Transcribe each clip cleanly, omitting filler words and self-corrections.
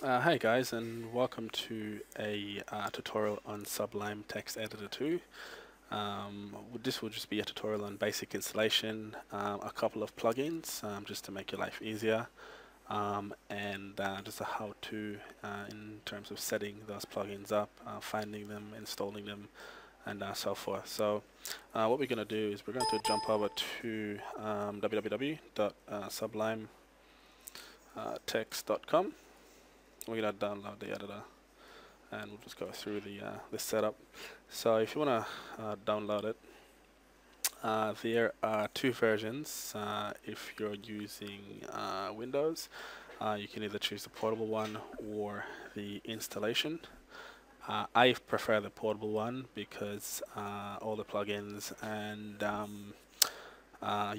Hey guys, and welcome to a tutorial on Sublime Text Editor 2. This will just be a tutorial on basic installation, a couple of plugins just to make your life easier, and just a how-to in terms of setting those plugins up, finding them, installing them, and so forth. So what we're going to do is we're going to jump over to www.sublimetext.com. We're going to download the editor and we'll just go through the setup. So if you want to download it, there are two versions. If you're using Windows, you can either choose the portable one or the installation. I prefer the portable one because all the plugins and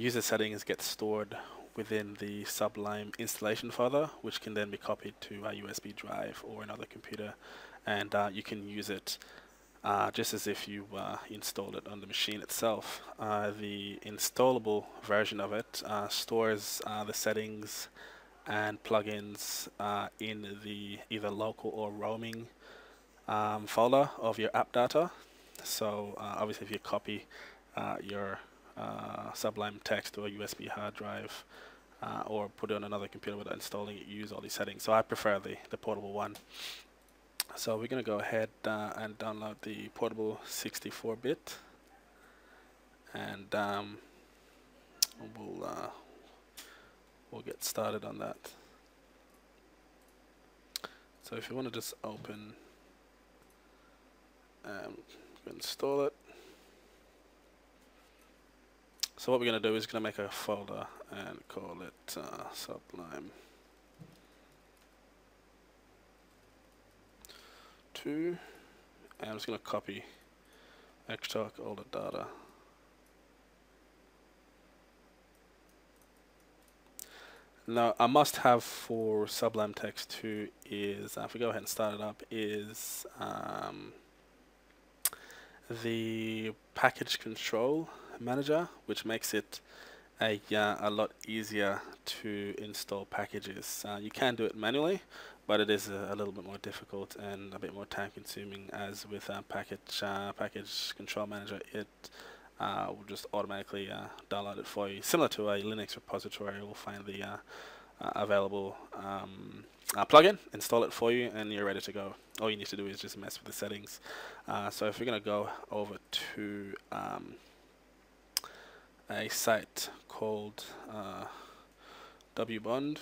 user settings get stored within the Sublime installation folder, which can then be copied to a USB drive or another computer, and you can use it just as if you installed it on the machine itself. The installable version of it stores the settings and plugins in the either local or roaming folder of your app data. So obviously if you copy your Sublime Text to a USB hard drive or put it on another computer without installing it, you use all these settings. So I prefer the portable one. So we're going to go ahead and download the portable 64-bit, and we'll get started on that. So if you want to just open and install it. So what we're going to do is going to make a folder and call it Sublime 2, and I'm just going to copy, extract all the data. Now a must-have for Sublime Text 2 is, if we go ahead and start it up, is the package control manager, which makes it a lot easier to install packages. You can do it manually, but it is a little bit more difficult and a bit more time consuming, as with package control manager it will just automatically download it for you. Similar to a Linux repository, we'll find the available plugin, install it for you, and you're ready to go. All you need to do is just mess with the settings. So if you're going to go over to a site called wbond.io,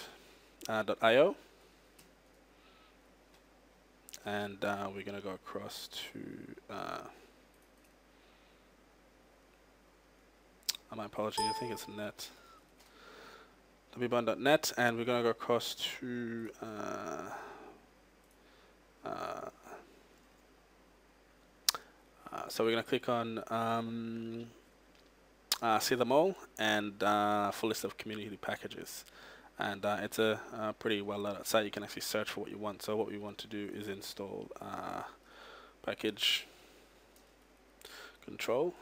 and we're going to go across to my apologies, I think it's net, wbond.net, and we're going to go across to so we're going to click on see them all, and full list of community packages, and it's a pretty well laid out site. You can actually search for what you want. So what we want to do is install package control.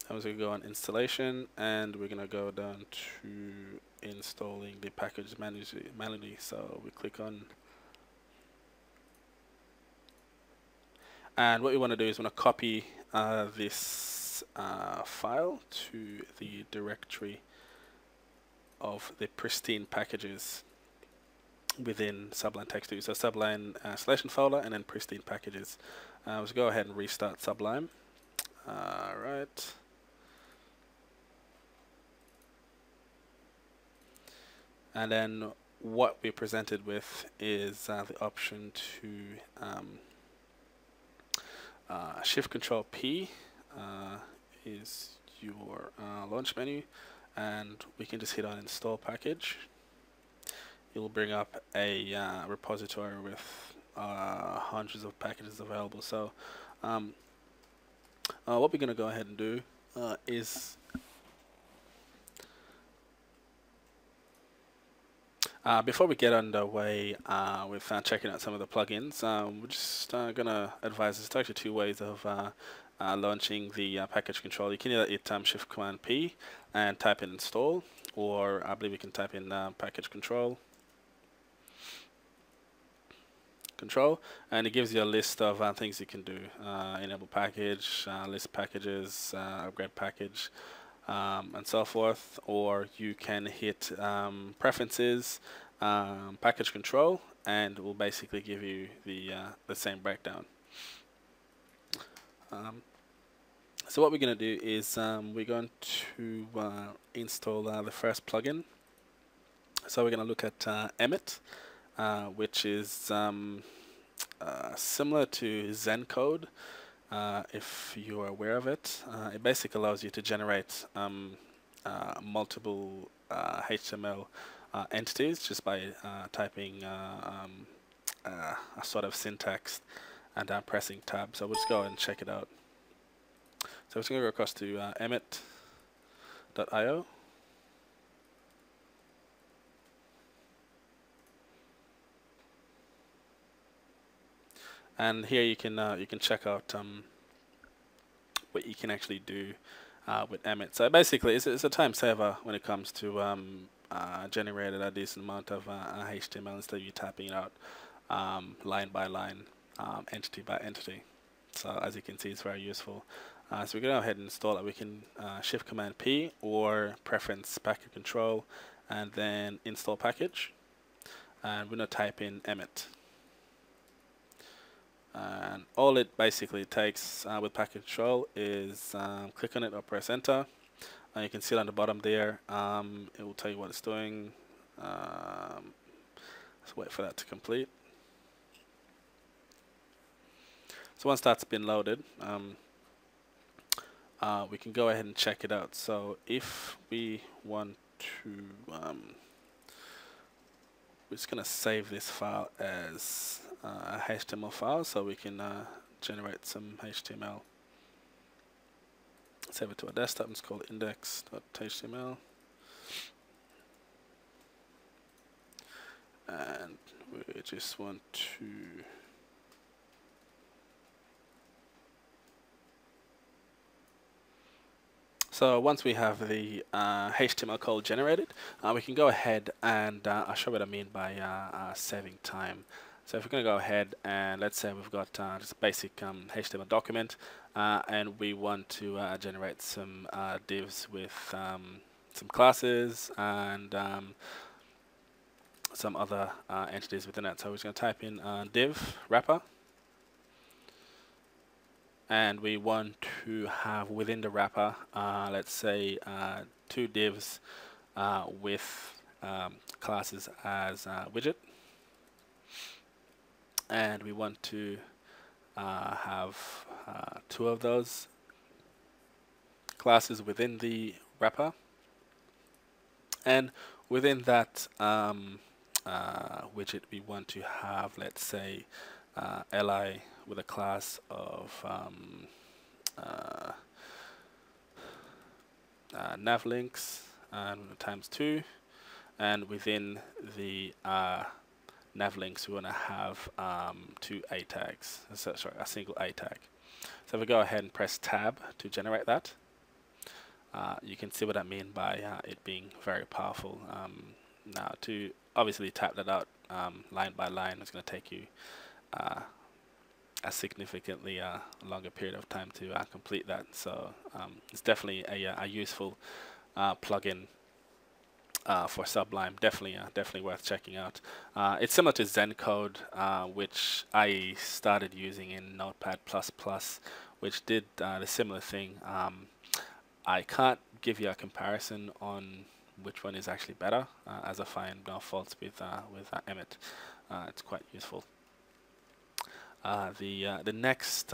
I was going to go on installation, and we're going to go down to installing the package manually. So we click on, and what we want to do is we want to copy this file to the directory of the pristine packages within Sublime Text 2. So Sublime installation folder and then pristine packages. Let's go ahead and restart Sublime. Right. And then what we're presented with is the option to Shift Control P is your launch menu, and we can just hit on install package. It will bring up a repository with hundreds of packages available. So what we're going to go ahead and do is before we get underway with checking out some of the plugins, we're just going to advise there's actually two ways of launching the package control. You can either hit Shift Command P and type in install, or I believe you can type in package control, control, and it gives you a list of things you can do. Enable package, list packages, upgrade package, and so forth. Or you can hit preferences, package control, and it will basically give you the same breakdown. So what we're going to do is we're going to install the first plugin. So we're going to look at Emmet, which is similar to Zencode, if you're aware of it. It basically allows you to generate multiple HTML entities just by typing a sort of syntax and pressing tab. So we'll just go and check it out. So we're just going to go across to emmet.io. And here you can check out what you can actually do with Emmet. So basically, it's a time saver when it comes to generating a decent amount of HTML instead of you typing it out line by line, entity by entity. So as you can see, it's very useful. So we can go ahead and install it. We can Shift Command P or preference package control, and then install package. And we're going to type in Emmet. And all it basically takes with package control is click on it or press enter. And you can see it on the bottom there. It will tell you what it's doing. Let's wait for that to complete. So once that's been loaded, we can go ahead and check it out. So if we want to, we're just going to save this file as a HTML file so we can generate some HTML. Save it to our desktop and it's called index.html. And we just want to so once we have the HTML code generated, we can go ahead and I'll show what I mean by saving time. So if we're going to go ahead and let's say we've got just a basic HTML document and we want to generate some divs with some classes and some other entities within it. So we're just going to type in div wrapper. And we want to have within the wrapper, let's say, 2 divs with classes as widget. And we want to have 2 of those classes within the wrapper. And within that widget, we want to have, let's say, li with a class of nav links and times 2, and within the nav links we want to have 2 A tags, sorry, a single A tag. So if we go ahead and press tab to generate that, you can see what I mean by it being very powerful. Now to obviously type that out line by line, it's going to take you a significantly longer period of time to complete that. So it's definitely a useful plugin for Sublime. Definitely worth checking out. It's similar to Zencode, which I started using in Notepad++, which did the similar thing. I can't give you a comparison on which one is actually better, as I find no faults with Emmet. It's quite useful. The next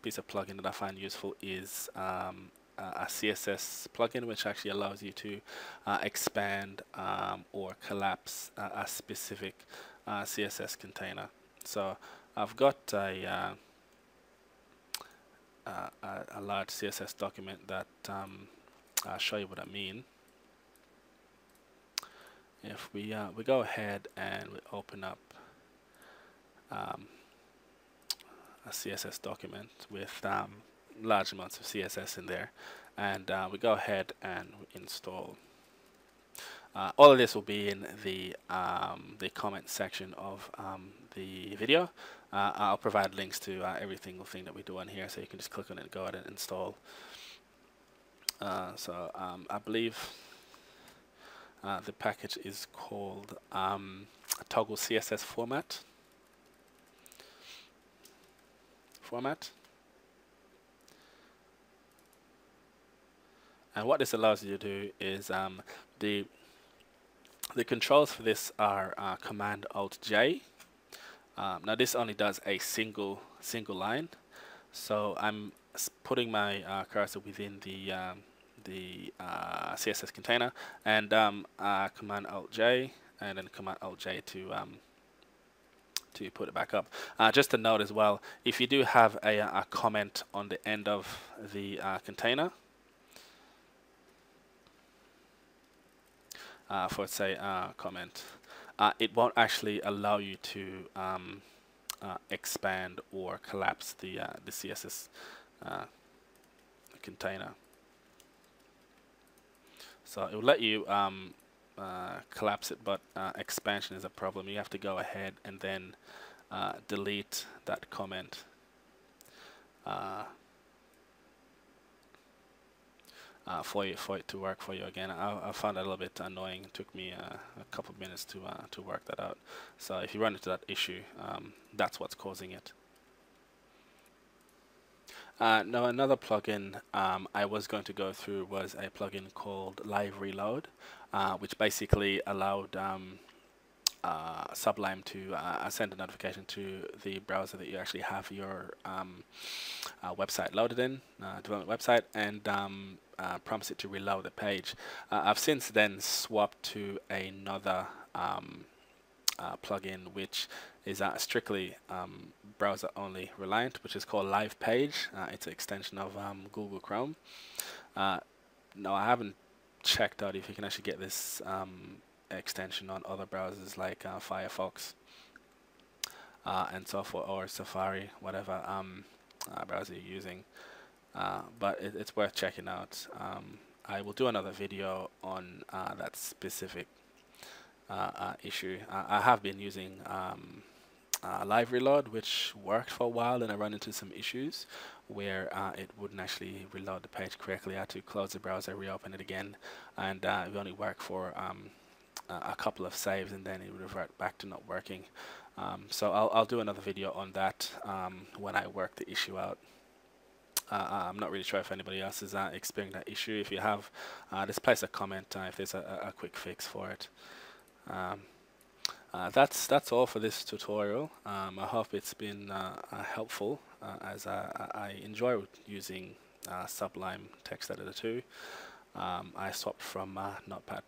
piece of plugin that I find useful is a CSS plugin, which actually allows you to expand or collapse a specific CSS container. So I've got a large CSS document that I'll show you what I mean. If we go ahead and we open up a CSS document with large amounts of CSS in there, and we go ahead and we install. All of this will be in the comment section of the video. I'll provide links to every single thing that we do on here, so you can just click on it and go ahead and install. I believe the package is called Toggle CSS Format. And what this allows you to do is the controls for this are Command Alt J. Now this only does a single line, so I'm putting my cursor within the CSS container, and Command Alt J, and then Command Alt J to put it back up. Just to note as well, if you do have a comment on the end of the container, for say comment, it won't actually allow you to expand or collapse the CSS container. So it will let you collapse it, but expansion is a problem. You have to go ahead and then delete that comment. For it to work for you again. I found that a little bit annoying. It took me a couple of minutes to work that out. So if you run into that issue, that's what's causing it. Now another plugin I was going to go through was a plugin called Live Reload, which basically allowed Sublime to send a notification to the browser that you actually have your website loaded in, development website, and prompts it to reload the page. I've since then swapped to another plugin which is strictly browser only reliant, which is called Live Page. It's an extension of Google Chrome. No, I haven't checked out if you can actually get this extension on other browsers like Firefox and so forth, or Safari, whatever browser you're using. But it's worth checking out. I will do another video on that specific issue. I have been using Live Reload, which worked for a while, and I ran into some issues where it wouldn't actually reload the page correctly. I had to close the browser, reopen it again, and it only worked for a couple of saves, and then it would revert back to not working. So I'll do another video on that when I work the issue out. I'm not really sure if anybody else is experiencing that issue. If you have, just place a comment if there's a quick fix for it. That's all for this tutorial. I hope it's been helpful, as I enjoy using Sublime Text Editor 2. I swapped from Notepad++.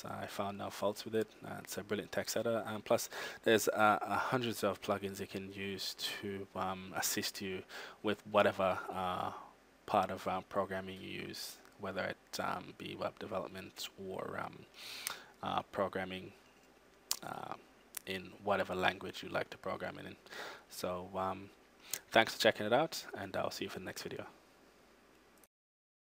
I found no faults with it. It's a brilliant text editor, and plus there's hundreds of plugins you can use to assist you with whatever part of programming you use, whether it be web development or programming in whatever language you like to program it in. So thanks for checking it out, and I'll see you for the next video.